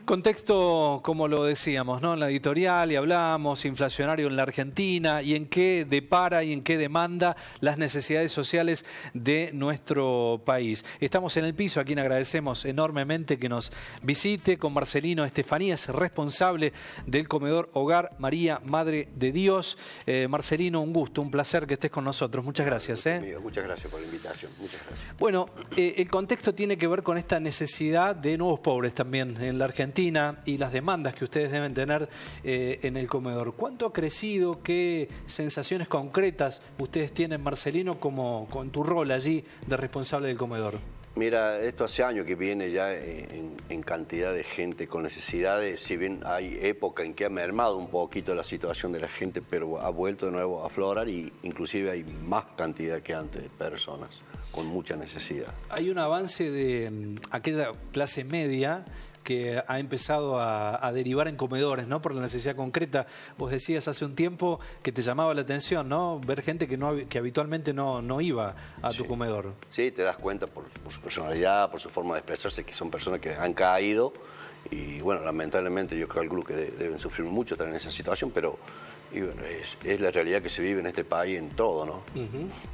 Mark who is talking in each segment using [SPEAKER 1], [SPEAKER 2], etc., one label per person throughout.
[SPEAKER 1] Contexto, como lo decíamos, ¿no? En la editorial y hablábamos, inflacionario en la Argentina y en qué depara y en qué demanda las necesidades sociales de nuestro país. Estamos en el piso, a quien agradecemos enormemente que nos visite, con Marcelino Estefanías, responsable del comedor Hogar María, Madre de Dios. Marcelino, un gusto, un placer que estés con nosotros. Muchas gracias.
[SPEAKER 2] Muchas gracias por la invitación. Muchas gracias.
[SPEAKER 1] Bueno, el contexto tiene que ver con esta necesidad de nuevos pobres también en la Argentina y las demandas que ustedes deben tener en el comedor. ¿Cuánto ha crecido? ¿Qué sensaciones concretas ustedes tienen, Marcelino, con tu rol allí de responsable del comedor?
[SPEAKER 2] Mira, esto hace años que viene ya en cantidad de gente con necesidades. Si bien hay época en que ha mermado un poquito la situación de la gente, pero ha vuelto de nuevo a aflorar y inclusive hay más cantidad que antes de personas con mucha necesidad.
[SPEAKER 1] Hay un avance de aquella clase media que ha empezado a derivar en comedores, ¿no? Por la necesidad concreta. Vos decías hace un tiempo que te llamaba la atención, ¿no? Ver gente que habitualmente no iba a tu comedor.
[SPEAKER 2] Sí, te das cuenta por su personalidad, por su forma de expresarse, que son personas que han caído y, bueno, lamentablemente yo calculo que deben sufrir mucho también en esa situación, pero y bueno, es la realidad que se vive en este país en todo, ¿no?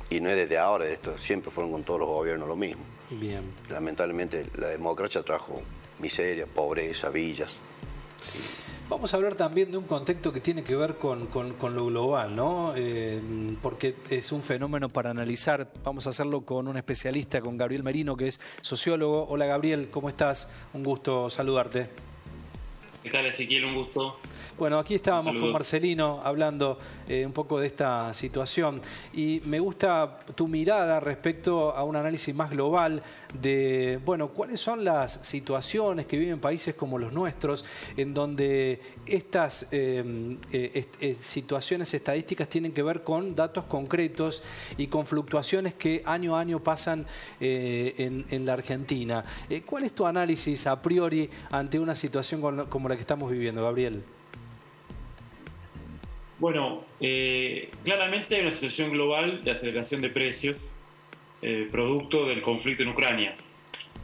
[SPEAKER 2] Y no es desde ahora, esto siempre fueron con todos los gobiernos lo mismo.
[SPEAKER 1] Bien.
[SPEAKER 2] Lamentablemente la democracia trajo miseria, pobreza, villas.
[SPEAKER 1] Vamos a hablar también de un contexto que tiene que ver con lo global, ¿no? Porque es un fenómeno para analizar. Vamos a hacerlo con un especialista, con Gabriel Merino, que es sociólogo. Hola Gabriel, ¿cómo estás? Un gusto saludarte.
[SPEAKER 3] ¿Qué tal, Ezequiel? Un gusto.
[SPEAKER 1] Bueno, aquí estábamos con Marcelino hablando un poco de esta situación y me gusta tu mirada respecto a un análisis más global de, bueno, cuáles son las situaciones que viven países como los nuestros en donde estas situaciones estadísticas tienen que ver con datos concretos y con fluctuaciones que año a año pasan en la Argentina. ¿Cuál es tu análisis a priori ante una situación como la que estamos viviendo, Gabriel?
[SPEAKER 3] Bueno, claramente hay una situación global de aceleración de precios producto del conflicto en Ucrania,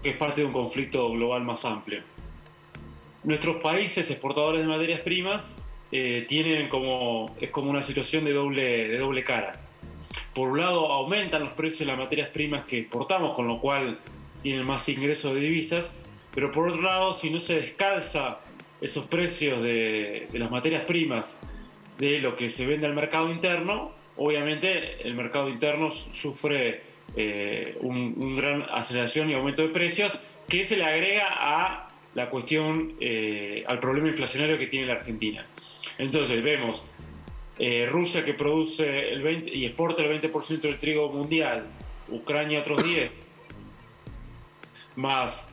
[SPEAKER 3] que es parte de un conflicto global más amplio. Nuestros países exportadores de materias primas es como una situación de doble cara. Por un lado, aumentan los precios de las materias primas que exportamos, con lo cual tienen más ingresos de divisas, pero por otro lado, si no se descalza esos precios de las materias primas de lo que se vende al mercado interno, obviamente el mercado interno sufre un gran aceleración y aumento de precios que se le agrega a la cuestión, al problema inflacionario que tiene la Argentina. Entonces vemos Rusia, que produce el 20% y exporta el 20% del trigo mundial, Ucrania otros 10%, más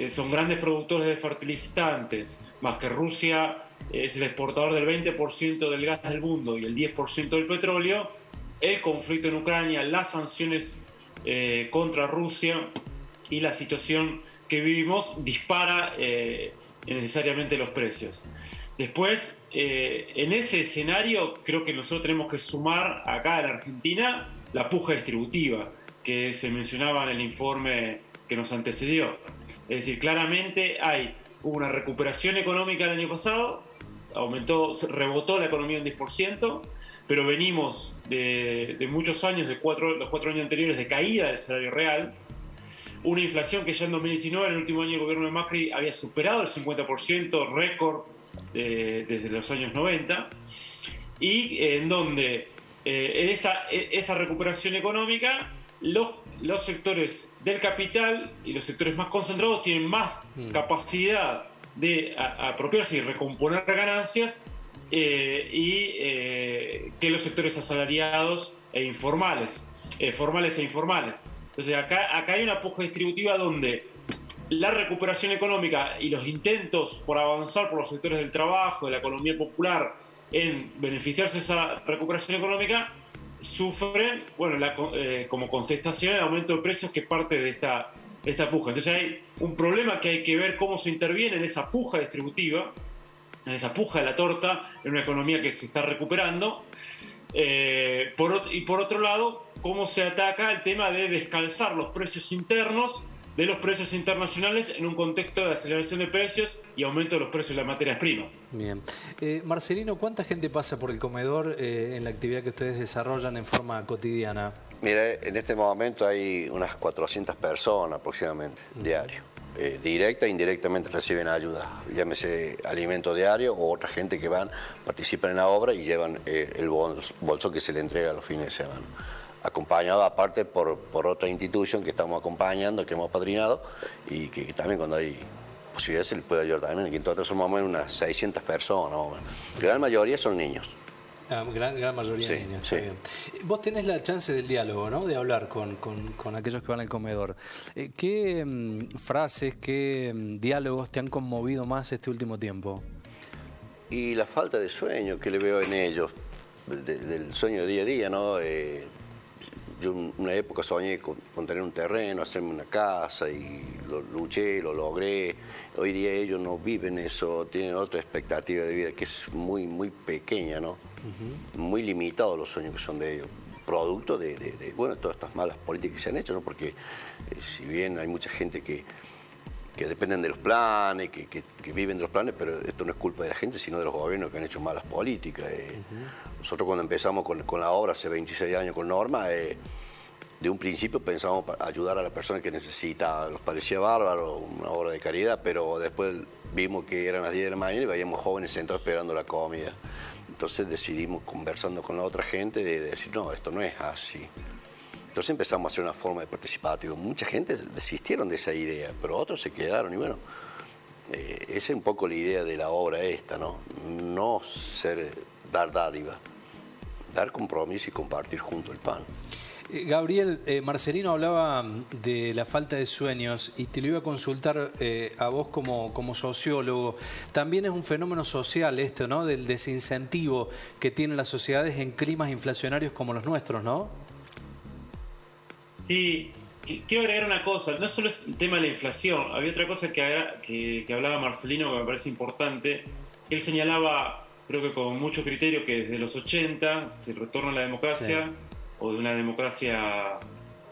[SPEAKER 3] son grandes productores de fertilizantes, más que Rusia es el exportador del 20% del gas del mundo y el 10% del petróleo. El conflicto en Ucrania, las sanciones contra Rusia y la situación que vivimos dispara necesariamente los precios. Después, en ese escenario, creo que nosotros tenemos que sumar acá en Argentina la puja distributiva que se mencionaba en el informe que nos antecedió. Es decir, claramente hubo una recuperación económica el año pasado, rebotó la economía un 10%, pero venimos de muchos años, los cuatro años anteriores, de caída del salario real, una inflación que ya en 2019, en el último año del gobierno de Macri, había superado el 50%, récord desde los años 90, y en donde esa recuperación económica, los sectores del capital y los sectores más concentrados tienen más capacidad de apropiarse y recomponer ganancias que los sectores asalariados formales e informales. Entonces acá hay una puja distributiva donde la recuperación económica y los intentos por avanzar por los sectores del trabajo, de la economía popular, en beneficiarse de esa recuperación económica, sufren, bueno, como contestación el aumento de precios que parte de esta puja. Entonces hay un problema que hay que ver cómo se interviene en esa puja distributiva, en esa puja de la torta, en una economía que se está recuperando. Por otro lado, cómo se ataca el tema de descalzar los precios internos de los precios internacionales en un contexto de aceleración de precios y aumento de los precios de las materias primas.
[SPEAKER 1] Bien. Marcelino, ¿cuánta gente pasa por el comedor en la actividad que ustedes desarrollan en forma cotidiana?
[SPEAKER 2] Mira, en este momento hay unas 400 personas aproximadamente, diario. Directa e indirectamente reciben ayuda, llámese alimento diario o otra gente que van, participan en la obra y llevan el bolso que se le entrega a los fines de semana. Acompañado aparte por otra institución que estamos acompañando, que hemos apadrinado y que también cuando hay posibilidad se les puede ayudar también. Aquí en total son más o menos unas 600 personas. La gran mayoría son niños.
[SPEAKER 1] Gran mayoría de niños. Sí. Bien. Vos tenés la chance del diálogo, ¿no? De hablar con aquellos que van al comedor. ¿Qué frases, qué diálogos te han conmovido más este último tiempo?
[SPEAKER 2] Y la falta de sueño que le veo en ellos, del sueño de día a día, ¿no? Yo en una época soñé con tener un terreno, hacerme una casa y lo luché, lo logré. Hoy día ellos no viven eso, tienen otra expectativa de vida que es muy, muy pequeña, ¿no? Muy limitados los sueños que son de ellos, producto de bueno, todas estas malas políticas que se han hecho, ¿no? Porque si bien hay mucha gente que dependen de los planes, que viven de los planes, pero esto no es culpa de la gente, sino de los gobiernos que han hecho malas políticas. Nosotros cuando empezamos con la obra hace 26 años con Norma, de un principio pensábamos ayudar a la persona que necesita, nos parecía bárbaro, una obra de caridad, pero después vimos que eran las 10 de la mañana y veíamos jóvenes sentados esperando la comida. Entonces decidimos, conversando con la otra gente, de decir, no, esto no es así. Entonces empezamos a hacer una forma de participativo. Mucha gente desistieron de esa idea, pero otros se quedaron y bueno, esa es un poco la idea de la obra esta, ¿no? No dar dádiva, dar compromiso y compartir junto el pan.
[SPEAKER 1] Gabriel, Marcelino hablaba de la falta de sueños y te lo iba a consultar a vos como sociólogo. También es un fenómeno social esto, ¿no? Del desincentivo que tienen las sociedades en climas inflacionarios como los nuestros, ¿no?
[SPEAKER 3] Sí, quiero agregar una cosa, no solo es el tema de la inflación, había otra cosa que hablaba Marcelino que me parece importante. Él señalaba, creo que con mucho criterio, que desde los 80 se retorna a la democracia, sí, o de una democracia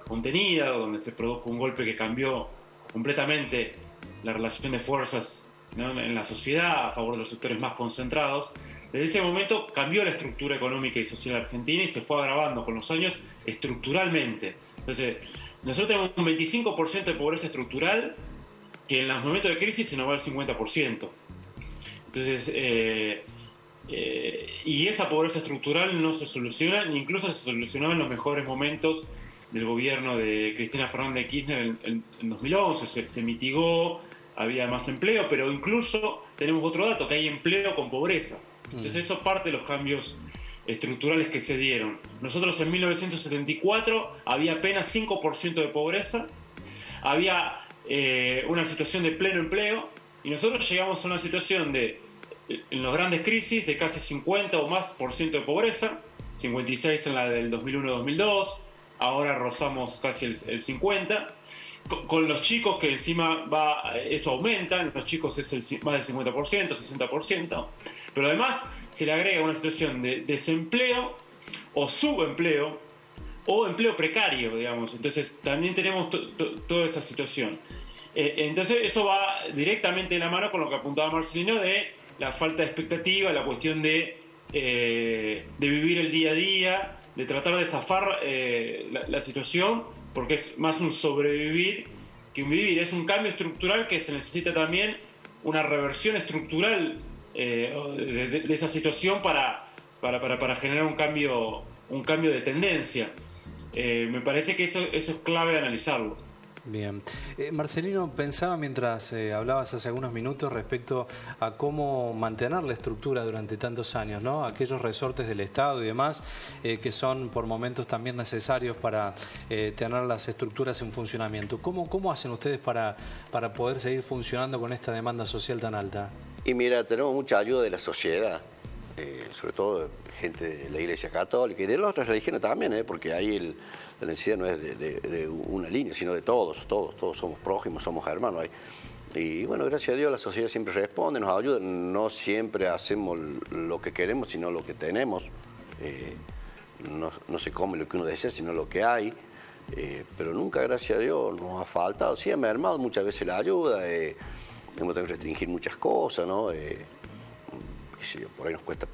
[SPEAKER 3] contenida, donde se produjo un golpe que cambió completamente la relación de fuerzas, ¿no?, en la sociedad a favor de los sectores más concentrados. Desde ese momento cambió la estructura económica y social argentina y se fue agravando con los años estructuralmente. Entonces, nosotros tenemos un 25% de pobreza estructural que en los momentos de crisis se nos va al 50%. Entonces, y esa pobreza estructural no se soluciona, ni incluso se solucionaba en los mejores momentos del gobierno de Cristina Fernández de Kirchner en 2011. Se mitigó, había más empleo, pero incluso tenemos otro dato, que hay empleo con pobreza. Entonces eso parte de los cambios estructurales que se dieron. Nosotros en 1974 había apenas 5% de pobreza, había una situación de pleno empleo, y nosotros llegamos a una situación de, en las grandes crisis, de casi 50 o más % de pobreza, 56 en la del 2001-2002, ahora rozamos casi el 50%, con los chicos que encima eso aumenta, en los chicos es más del 50%, 60%, pero además se le agrega una situación de desempleo o subempleo o empleo precario, digamos. Entonces también tenemos toda esa situación. Entonces eso va directamente de la mano con lo que apuntaba Marcelino de la falta de expectativa, la cuestión de vivir el día a día, de tratar de zafar la situación, porque es más un sobrevivir que un vivir. Es un cambio estructural que se necesita también una reversión estructural de esa situación para generar un cambio de tendencia. Me parece que eso es clave analizarlo.
[SPEAKER 1] Bien. Marcelino, pensaba mientras hablabas hace algunos minutos respecto a cómo mantener la estructura durante tantos años, ¿no? Aquellos resortes del Estado y demás que son por momentos también necesarios para tener las estructuras en funcionamiento. ¿Cómo hacen ustedes para poder seguir funcionando con esta demanda social tan alta?
[SPEAKER 2] Y mira, tenemos mucha ayuda de la sociedad, sobre todo gente de la Iglesia Católica y de las otras religiones también, porque ahí la necesidad no es de una línea, sino de todos somos prójimos, somos hermanos. Y bueno, gracias a Dios la sociedad siempre responde, nos ayuda, no siempre hacemos lo que queremos, sino lo que tenemos. No se come lo que uno desea, sino lo que hay. pero nunca, gracias a Dios, nos ha faltado. Sí, ha mermado muchas veces la ayuda, hemos tenido que restringir muchas cosas, ¿no? Qué sé yo, por ahí nos cuesta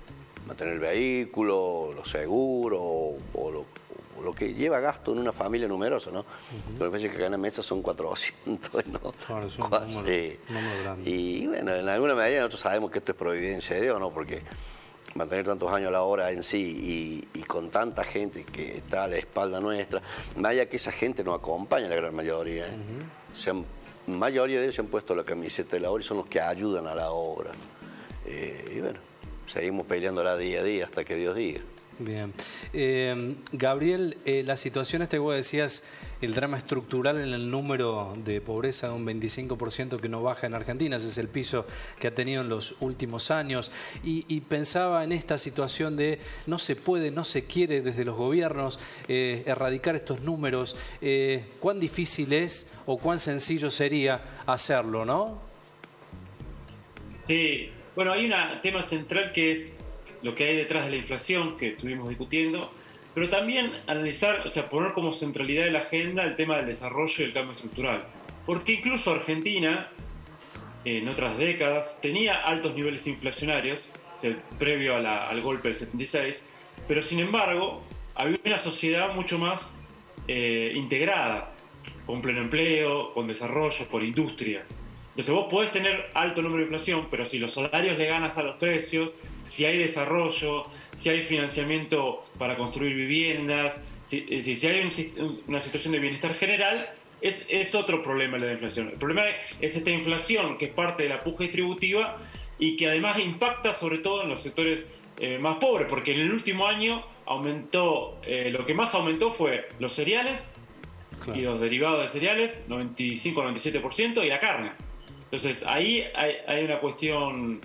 [SPEAKER 2] mantener el vehículo, los seguros, o lo que lleva gasto en una familia numerosa, ¿no? Lo que pasa es que acá en la mesa son 400, ¿no?
[SPEAKER 1] Claro, es un número grande.
[SPEAKER 2] Y bueno, en alguna medida nosotros sabemos que esto es providencia de Dios, ¿no? Porque mantener tantos años a la hora en sí y con tanta gente que está a la espalda nuestra, más allá que esa gente nos acompaña, la gran mayoría, la mayoría de ellos se han puesto la camiseta de la obra y son los que ayudan a la obra. Y bueno, seguimos peleándola día a día hasta que Dios diga.
[SPEAKER 1] Bien. Gabriel, la situación esta que vos decías, el drama estructural en el número de pobreza de un 25% que no baja en Argentina, ese es el piso que ha tenido en los últimos años, y pensaba en esta situación de no se puede, no se quiere desde los gobiernos erradicar estos números, cuán difícil es o cuán sencillo sería hacerlo, ¿no?
[SPEAKER 3] Sí, bueno, hay un tema central que es lo que hay detrás de la inflación, que estuvimos discutiendo, pero también analizar, o sea, poner como centralidad de la agenda el tema del desarrollo y el cambio estructural. Porque incluso Argentina, en otras décadas, tenía altos niveles inflacionarios, o sea, previo al golpe del 76, pero sin embargo, había una sociedad mucho más integrada, con pleno empleo, con desarrollo, con industria. Entonces vos podés tener alto número de inflación, pero si los salarios le ganas a los precios, si hay desarrollo, si hay financiamiento para construir viviendas, si hay una situación de bienestar general, es otro problema la inflación. El problema es esta inflación que es parte de la puja distributiva y que además impacta sobre todo en los sectores más pobres, porque en el último año aumentó, lo que más aumentó fue los cereales, claro, y los derivados de cereales, 95-97%, y la carne. Entonces ahí hay una cuestión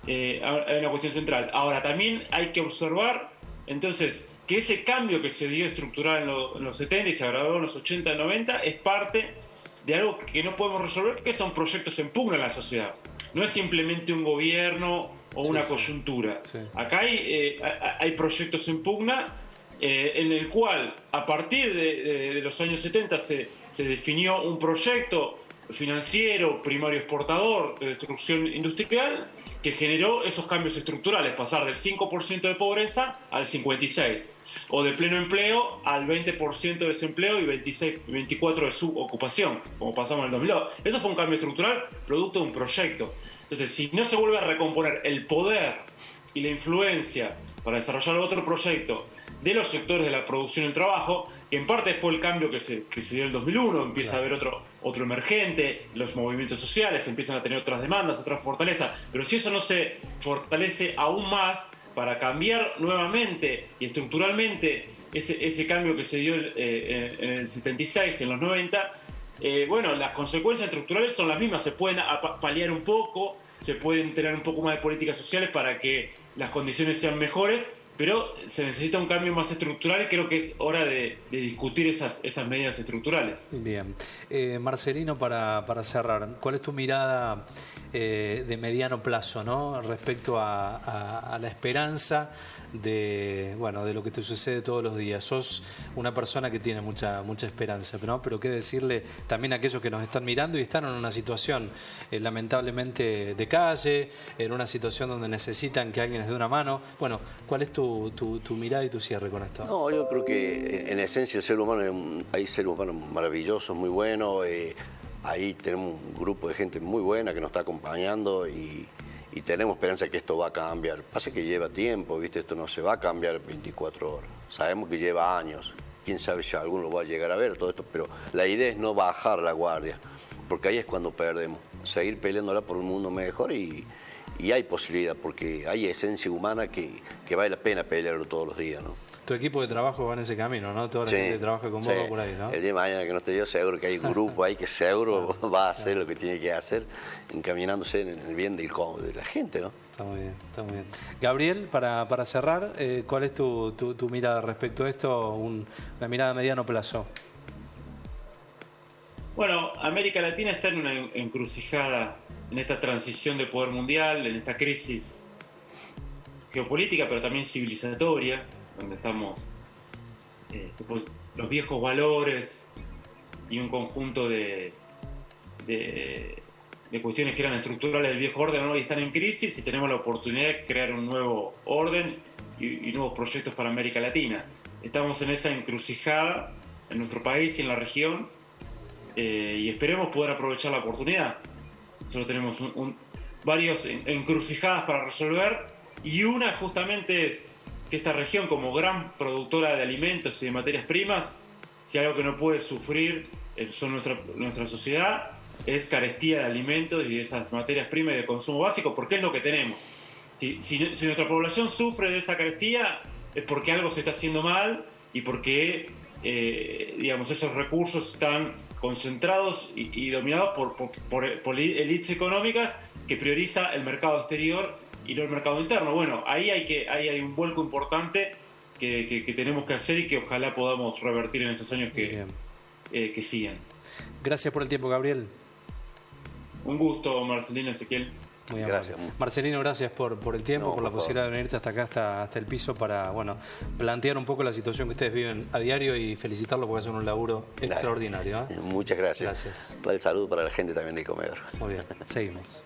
[SPEAKER 3] central. Ahora también hay que observar entonces que ese cambio que se dio estructural en los 70 y se agravó en los 80 y 90 es parte de algo que no podemos resolver, que son proyectos en pugna en la sociedad. No es simplemente un gobierno o una coyuntura. Sí. Acá hay proyectos en pugna en el cual a partir de los años 70 se definió un proyecto financiero, primario exportador, de destrucción industrial, que generó esos cambios estructurales, pasar del 5% de pobreza al 56%, o de pleno empleo al 20% de desempleo y 24% de subocupación, como pasamos en el 2002. Eso fue un cambio estructural producto de un proyecto. Entonces, si no se vuelve a recomponer el poder y la influencia para desarrollar otro proyecto de los sectores de la producción y el trabajo, que en parte fue el cambio que se dio en el 2001, empieza a haber otro emergente, los movimientos sociales empiezan a tener otras demandas, otras fortalezas, pero si eso no se fortalece aún más para cambiar nuevamente y estructuralmente ese cambio que se dio en el 76 y en los 90, bueno, las consecuencias estructurales son las mismas, se pueden paliar un poco, se pueden tener un poco más de políticas sociales para que las condiciones sean mejores, pero se necesita un cambio más estructural y creo que es hora de discutir esas medidas estructurales.
[SPEAKER 1] Bien. Marcelino, para cerrar, ¿cuál es tu mirada de mediano plazo, ¿no? Respecto a la esperanza de lo que te sucede todos los días? Sos una persona que tiene mucha esperanza, ¿no? Pero qué decirle también a aquellos que nos están mirando y están en una situación lamentablemente de calle, en una situación donde necesitan que alguien les dé una mano. Bueno, ¿cuál es tu mirada y tu cierre con esto?
[SPEAKER 2] No, yo creo que en esencia el ser humano, hay seres humanos maravillosos, muy buenos. Ahí tenemos un grupo de gente muy buena que nos está acompañando y tenemos esperanza que esto va a cambiar. Pasa que lleva tiempo, ¿viste? Esto no se va a cambiar en 24 horas. Sabemos que lleva años. Quién sabe si alguno lo va a llegar a ver, todo esto. Pero la idea es no bajar la guardia, porque ahí es cuando perdemos. Seguir peleándola por un mundo mejor y hay posibilidad, porque hay esencia humana que vale la pena pelearlo todos los días, ¿no?
[SPEAKER 1] Tu equipo de trabajo va en ese camino, ¿no? Toda la gente que trabaja con vos va por ahí, ¿no?
[SPEAKER 2] El día de mañana que no esté yo, seguro que hay un grupo ahí que seguro va a hacer lo que tiene que hacer, encaminándose en el bien de la gente, ¿no?
[SPEAKER 1] Está muy bien, está muy bien. Gabriel, para cerrar, ¿cuál es tu mirada respecto a esto? Una mirada a mediano plazo.
[SPEAKER 3] Bueno, América Latina está en una encrucijada, en esta transición de poder mundial, en esta crisis geopolítica, pero también civilizatoria, donde estamos los viejos valores y un conjunto de cuestiones que eran estructurales del viejo orden hoy están en crisis y tenemos la oportunidad de crear un nuevo orden y nuevos proyectos para América Latina. Estamos en esa encrucijada en nuestro país y en la región y esperemos poder aprovechar la oportunidad. Solo tenemos varios encrucijadas para resolver y una justamente es que esta región, como gran productora de alimentos y de materias primas, si algo que no puede sufrir nuestra sociedad es carestía de alimentos y de esas materias primas y de consumo básico, porque es lo que tenemos. Si nuestra población sufre de esa carestía es porque algo se está haciendo mal y porque digamos, esos recursos están concentrados y dominados por élites económicas que prioriza el mercado exterior y no el mercado interno. Bueno, ahí hay un vuelco importante que tenemos que hacer y que ojalá podamos revertir en estos años que siguen.
[SPEAKER 1] Gracias por el tiempo, Gabriel.
[SPEAKER 3] Un gusto, Marcelino, Ezequiel.
[SPEAKER 1] Muy amable.
[SPEAKER 2] Gracias.
[SPEAKER 1] Marcelino, gracias por el tiempo, por la posibilidad de venirte hasta acá, hasta el piso para plantear un poco la situación que ustedes viven a diario y felicitarlo porque hacen un laburo extraordinario.
[SPEAKER 2] Muchas gracias.
[SPEAKER 1] Gracias.
[SPEAKER 2] El saludo para la gente también del comedor.
[SPEAKER 1] Muy bien, seguimos.